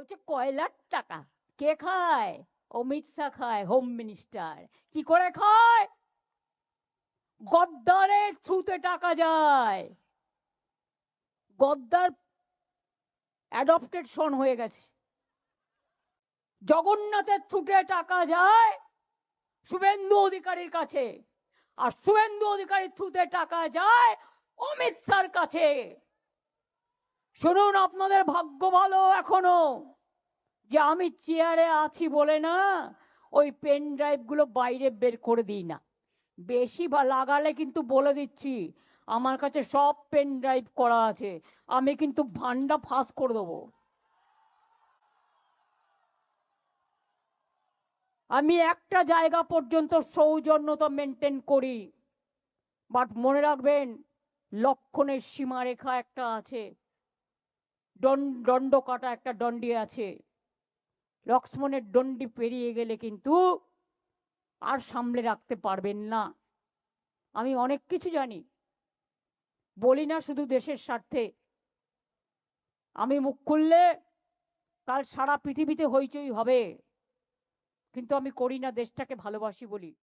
বলছে কয়লার টাকা কে খায়? অমিত শাহ খায়, হোম মিনিস্টার। কি করে খায়? গদ্দারের থ্রুতে টাকা যায়। গদ্দার অ্যাডপ্টেড সন হয়ে গেছে। জগন্নাথের থ্রুতে টাকা যায় শুভেন্দু অধিকারীর কাছে, আর শুভেন্দু অধিকারীর থ্রুতে টাকা যায় অমিত শাহর কাছে। শুনুন, আপনাদের ভাগ্য ভালো এখনো যে আমি চেয়ারে আছি বলে না ওই পেন ড্রাইভ গুলো বাইরে বের করে দিই না। বেশি লাগালে কিন্তু বলে দিচ্ছি, আমার কাছে সব পেন ড্রাইভ করা আছে, আমি কিন্তু ভান্ডা ফাঁস করে দেবো। আমি একটা জায়গা পর্যন্ত সৌজন্যতা মেনটেন করি, বাট মনে রাখবেন লক্ষণের সীমারেখা একটা আছে, দণ্ড কাটা একটা দণ্ডি আছে। লক্ষ্মণের দণ্ডি পেরিয়ে গেলে কিন্তু আর সামলে রাখতে পারবেন না। আমি অনেক কিছু জানি, বলি না শুধু দেশের স্বার্থে। আমি মুখ খুললে কাল সারা পৃথিবীতে হইচই হবে, কিন্তু আমি করি না, দেশটাকে ভালোবাসি বলি।